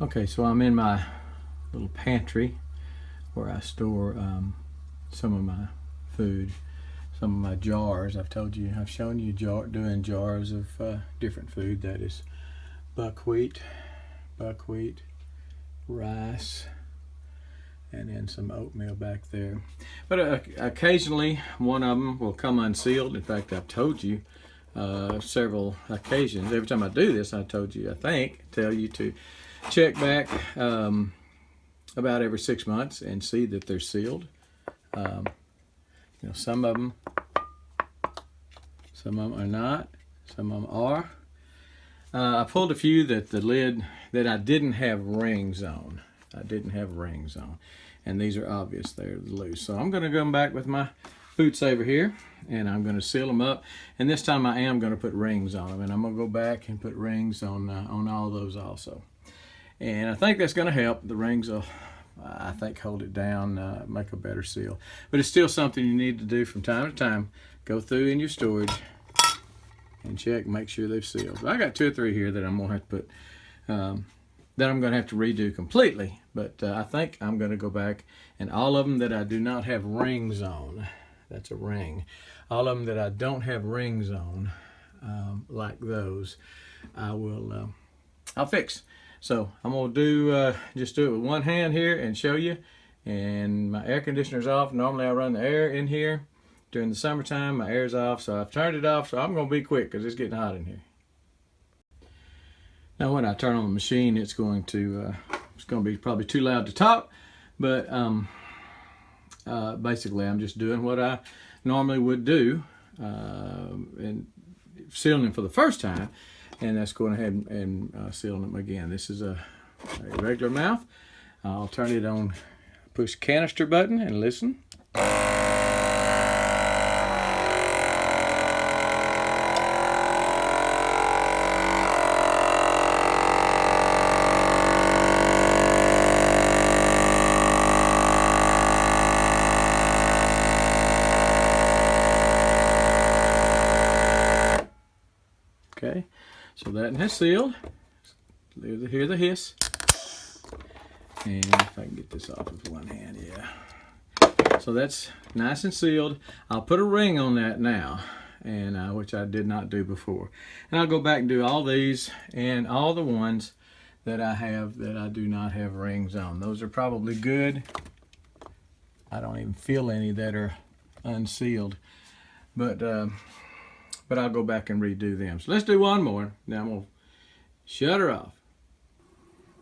Okay, so I'm in my little pantry where I store some of my food, some of my jars. I've shown you doing jars of different food. That is buckwheat, rice, and then some oatmeal back there. But occasionally one of them will come unsealed. In fact, I've told you several occasions. Every time I do this, I tell you to check back about every 6 months and see that they're sealed. Some of them are not, some of them are. I pulled a few that the lid that I didn't have rings on. And these are obvious, they're loose. So I'm going to go back with my Foodsaver here, and I'm going to seal them up. And this time I am going to put rings on them, and I'm going to go back and put rings on all those also. And I think that's going to help. The rings will, I think, hold it down, make a better seal. But it's still something you need to do from time to time. Go through in your storage and check, make sure they've sealed. So I got 2 or 3 here that I'm going to have to put, that I'm going to have to redo completely. But I think I'm going to go back, and all of them that I do not have rings on, that's a ring. All of them that I don't have rings on, like those, I'll fix. So I'm going to just do it with one hand here and show you. And my air conditioner's off. Normally I run the air in here. During the summertime, my air's off, so I've turned it off. So I'm going to be quick because it's getting hot in here. Now when I turn on the machine, it's going to be probably too loud to talk. But basically I'm just doing what I normally would do and sealing them for the first time. And that's going ahead and sealing them again. This is a regular mouth. I'll turn it on, push canister button and listen. Okay, so that has sealed. Hear the hiss. And if I can get this off with one hand, yeah. So that's nice and sealed. I'll put a ring on that now, and which I did not do before. And I'll go back and do all these and all the ones that I have that I do not have rings on. Those are probably good. I don't even feel any that are unsealed. But I'll go back and redo them. So let's do one more. Now I'm going to shut her off.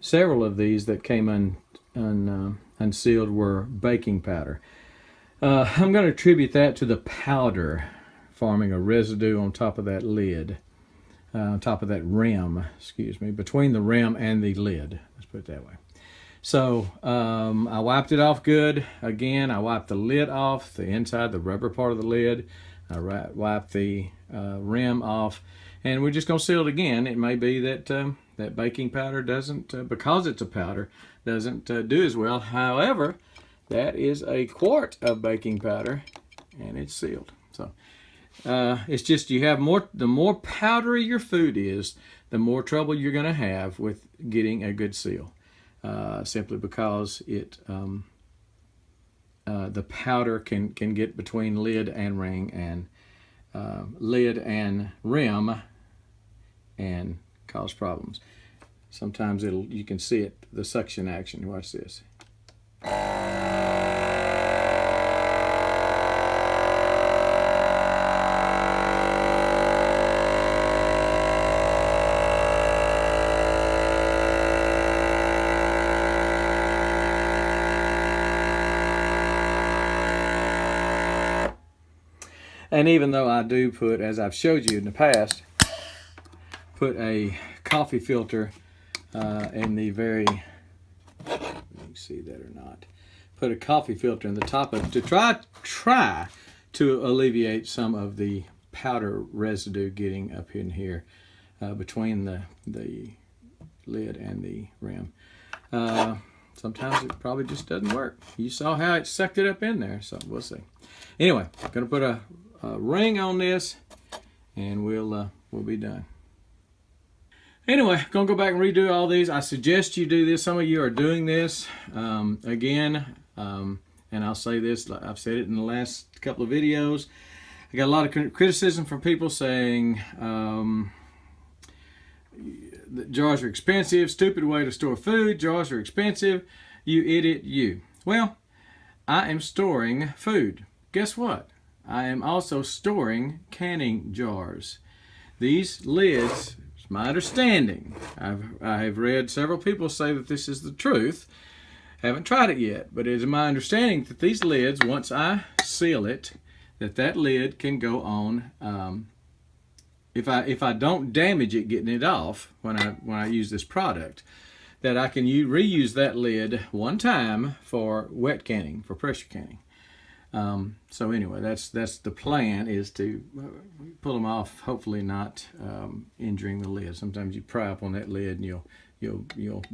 Several of these that came unsealed were baking powder. I'm going to attribute that to the powder forming a residue on top of that lid, on top of that rim, between the rim and the lid. Let's put it that way. So I wiped it off good. Again, I wiped the lid off, the inside, the rubber part of the lid. I wiped the rim off, and we're just going to seal it again. It may be that that baking powder doesn't, because it's a powder, doesn't do as well. However, that is a quart of baking powder, and it's sealed. So it's just you have more. The more powdery your food is, the more trouble you're going to have with getting a good seal. Simply because it. The powder can get between lid and ring and lid and rim and cause problems. Sometimes you can see it, the suction action. Watch this. And even though I do put, as I've showed you in the past, put a coffee filter in the very, you can see that or not, put a coffee filter in the top of it to try to alleviate some of the powder residue getting up in here between the lid and the rim. Sometimes it probably just doesn't work. You saw how it sucked it up in there, so we'll see. Anyway, I'm going to put a ring on this, and we'll be done. Anyway, gonna go back and redo all these. I suggest you do this. Some of you are doing this again, and I'll say this, I've said it in the last couple of videos. I got a lot of criticism from people saying that jars are expensive, stupid way to store food, jars are expensive, you idiot you. Well, I am storing food. Guess what? I am also storing canning jars. These lids, it's my understanding, I have read several people say that this is the truth. Haven't tried it yet, but it is my understanding that these lids, once I seal it, that lid can go on. If I don't damage it getting it off when I use this product, that I can reuse that lid one time for wet canning, for pressure canning. So anyway, that's the plan, is to pull them off, hopefully not injuring the lid. Sometimes you pry up on that lid and you'll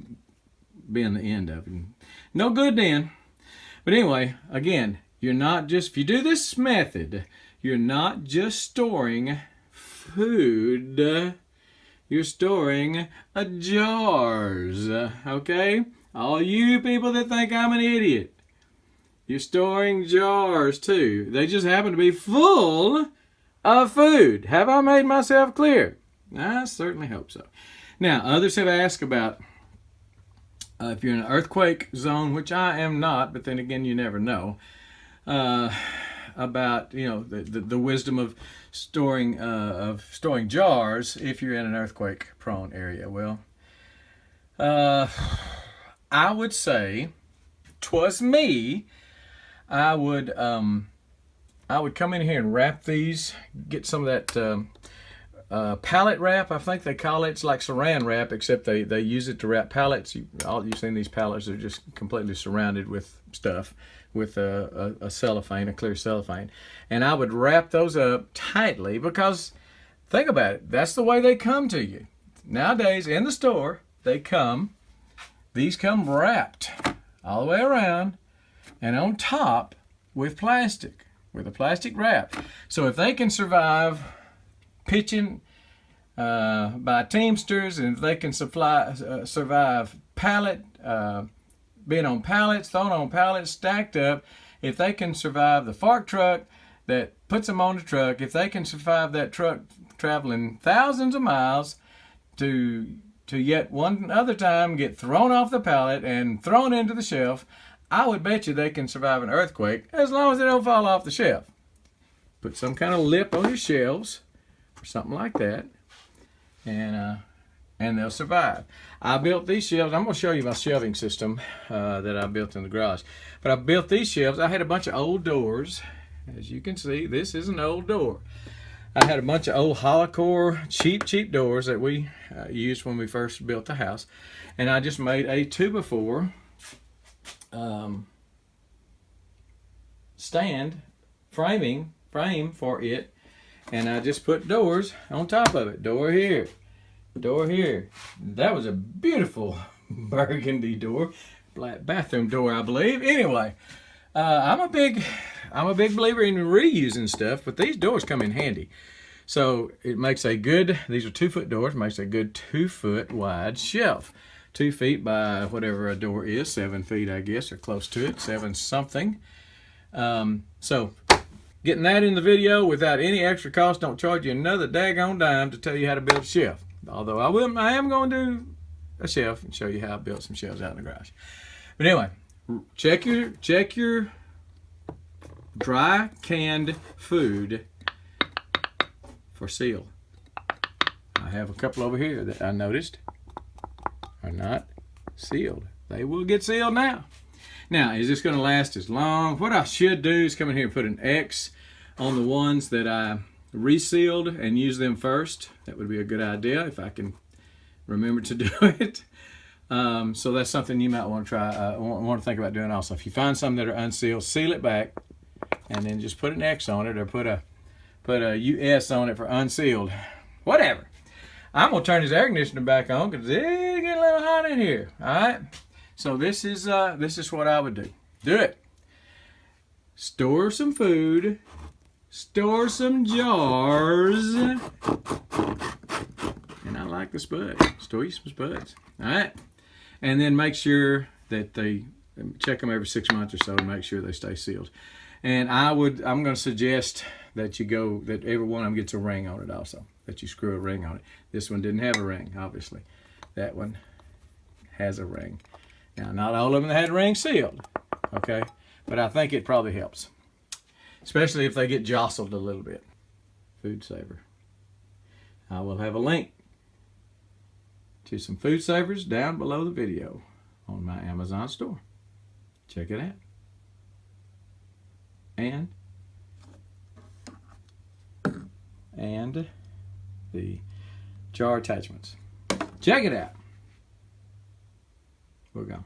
bend the end of it. No good then. But anyway, again, you're not just, if you do this method, you're not just storing food, you're storing jars, okay? All you people that think I'm an idiot, you're storing jars too. They just happen to be full of food. Have I made myself clear? I certainly hope so. Now, others have asked about if you're in an earthquake zone, which I am not, but then again, you never know, about the wisdom of storing jars if you're in an earthquake prone area. Well, I would say, 'twas me, I would come in here and wrap these, get some of that pallet wrap, I think they call it. It's like saran wrap, except they use it to wrap pallets. You've seen these pallets are just completely surrounded with stuff, with a cellophane, a clear cellophane. And I would wrap those up tightly, because think about it, that's the way they come to you. Nowadays in the store, these come wrapped all the way around and on top with a plastic wrap. So if they can survive pitching by Teamsters, and if they can survive being on pallets, thrown on pallets, stacked up, if they can survive the fork truck that puts them on the truck, if they can survive that truck traveling thousands of miles to yet one other time get thrown off the pallet and thrown into the shelf, I would bet you they can survive an earthquake as long as they don't fall off the shelf. Put some kind of lip on your shelves, something like that, and they'll survive. I built these shelves. I'm going to show you my shelving system that I built in the garage. But I built these shelves. I had a bunch of old doors. As you can see, this is an old door. I had a bunch of old hollow core, cheap doors that we used when we first built the house. And I just made a 2x4 frame for it. And I just put doors on top of it. Door here, door here. That was a beautiful burgundy door, black bathroom door, I believe. Anyway, I'm a big believer in reusing stuff, but these doors come in handy. So it makes these are 2-foot doors, makes a good 2-foot wide shelf. 2 feet by whatever a door is, 7 feet, I guess, or close to it, 7 something. So getting that in the video without any extra cost, don't charge you another daggone dime to tell you how to build a shelf. Although I am going to do a shelf and show you how I built some shelves out in the garage. But anyway, check your dry canned food for seal. I have a couple over here that I noticed are not sealed. They will get sealed now. Now, is this going to last as long? What I should do is come in here and put an X on the ones that I resealed and use them first. That would be a good idea if I can remember to do it. So that's something you might want to try, want to think about doing also. If you find some that are unsealed, seal it back and then just put an X on it, or put a US on it for unsealed. Whatever. I'm going to turn this air conditioner back on because it's getting a little hot in here. All right. So this is what I would do. Do it. Store some food. Store some jars. And I like the spud. Store you some spuds. All right. And then make sure that they check them every 6 months or so to make sure they stay sealed. And I'm going to suggest that that every one of them gets a ring on it also, that you screw a ring on it. This one didn't have a ring, obviously. That one has a ring. Now, not all of them had a ring sealed, okay? But I think it probably helps, especially if they get jostled a little bit. Foodsaver. I will have a link to some Foodsavers down below the video on my Amazon store. Check it out. And the jar attachments. Check it out. We're gone.